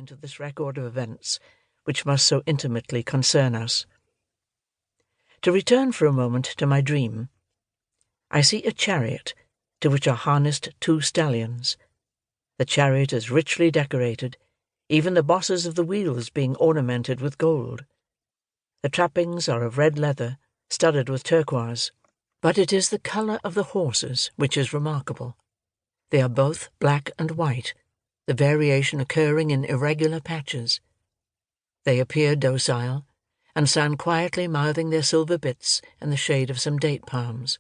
into this record of events which must so intimately concern us. To return for a moment to my dream. I see a chariot, to which are harnessed 2 stallions. The chariot is richly decorated, even the bosses of the wheels being ornamented with gold. The trappings are of red leather, studded with turquoise. But it is the colour of the horses which is remarkable. They are both black and white, the variation occurring in irregular patches. They appear docile, and stand quietly mouthing their silver bits in the shade of some date palms.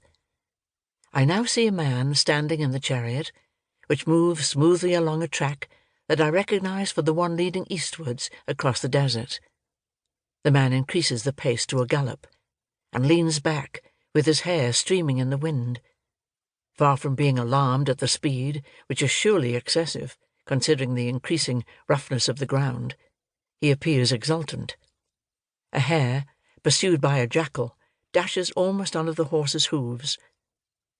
I now see a man standing in the chariot, which moves smoothly along a track that I recognise for the one leading eastwards across the desert. The man increases the pace to a gallop, and leans back, with his hair streaming in the wind. Far from being alarmed at the speed, which is surely excessive, considering the increasing roughness of the ground, he appears exultant. A hare, pursued by a jackal, dashes almost under the horse's hoofs.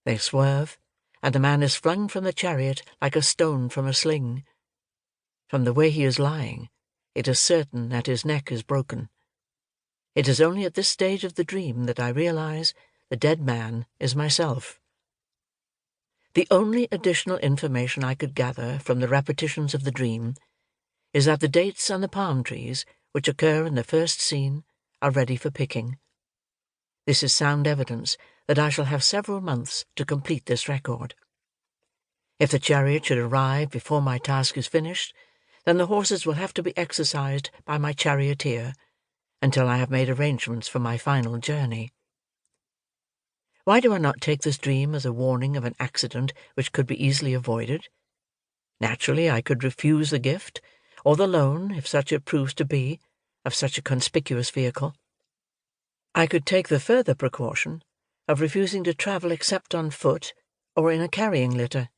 They swerve, and the man is flung from the chariot like a stone from a sling. From the way he is lying, it is certain that his neck is broken. It is only at this stage of the dream that I realise the dead man is myself. The only additional information I could gather from the repetitions of the dream is that the dates on the palm trees, which occur in the first scene, are ready for picking. This is sound evidence that I shall have several months to complete this record. If the chariot should arrive before my task is finished, then the horses will have to be exercised by my charioteer, until I have made arrangements for my final journey. Why do I not take this dream as a warning of an accident which could be easily avoided? Naturally, I could refuse the gift, or the loan, if such it proves to be, of such a conspicuous vehicle. I could take the further precaution of refusing to travel except on foot or in a carrying litter,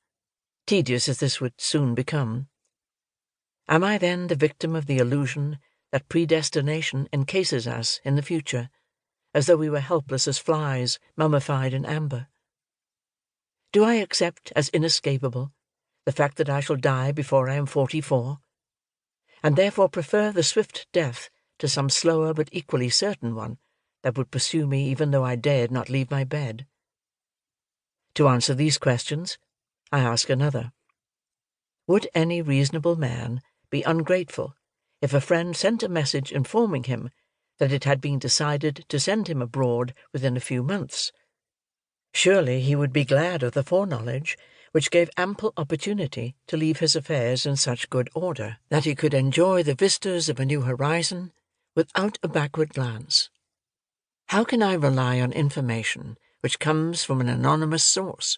tedious as this would soon become. Am I then the victim of the illusion that predestination encases us in the future, as though we were helpless as flies mummified in amber? Do I accept as inescapable the fact that I shall die before I am 44, and therefore prefer the swift death to some slower but equally certain one that would pursue me even though I dared not leave my bed? To answer these questions, I ask another. Would any reasonable man be ungrateful if a friend sent a message informing him that it had been decided to send him abroad within a few months? Surely he would be glad of the foreknowledge which gave ample opportunity to leave his affairs in such good order that he could enjoy the vistas of a new horizon without a backward glance. How can I rely on information which comes from an anonymous source?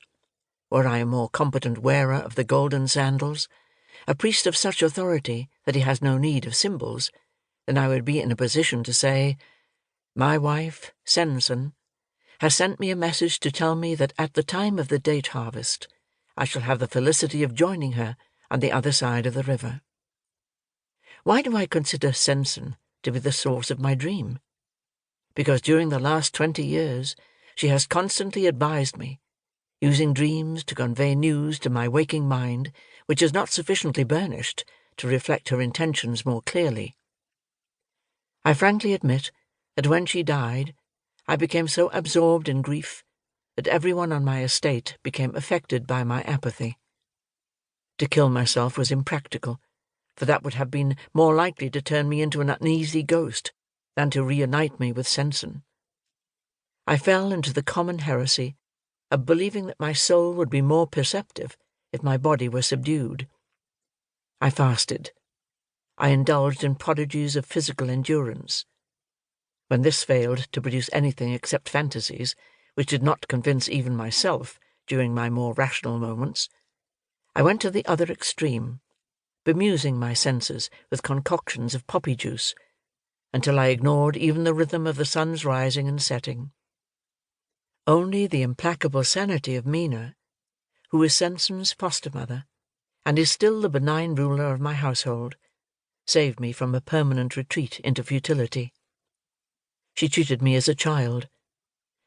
Were I a more competent wearer of the golden sandals, a priest of such authority that he has no need of symbols, then I would be in a position to say, "My wife, Sensen, has sent me a message to tell me that at the time of the date harvest I shall have the felicity of joining her on the other side of the river." Why do I consider Sensen to be the source of my dream? Because during the last 20 years she has constantly advised me, using dreams to convey news to my waking mind which is not sufficiently burnished to reflect her intentions more clearly. I frankly admit that when she died, I became so absorbed in grief that everyone on my estate became affected by my apathy. To kill myself was impractical, for that would have been more likely to turn me into an uneasy ghost than to reunite me with Sensen. I fell into the common heresy of believing that my soul would be more perceptive if my body were subdued. I fasted. I indulged in prodigies of physical endurance. When this failed to produce anything except fantasies, which did not convince even myself during my more rational moments, I went to the other extreme, bemusing my senses with concoctions of poppy juice, until I ignored even the rhythm of the sun's rising and setting. Only the implacable sanity of Mina, who is Sensen's foster-mother, and is still the benign ruler of my household, saved me from a permanent retreat into futility. She treated me as a child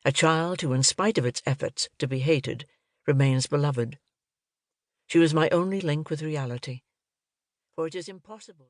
who, in spite of its efforts to be hated, remains beloved. She was my only link with reality, for it is impossible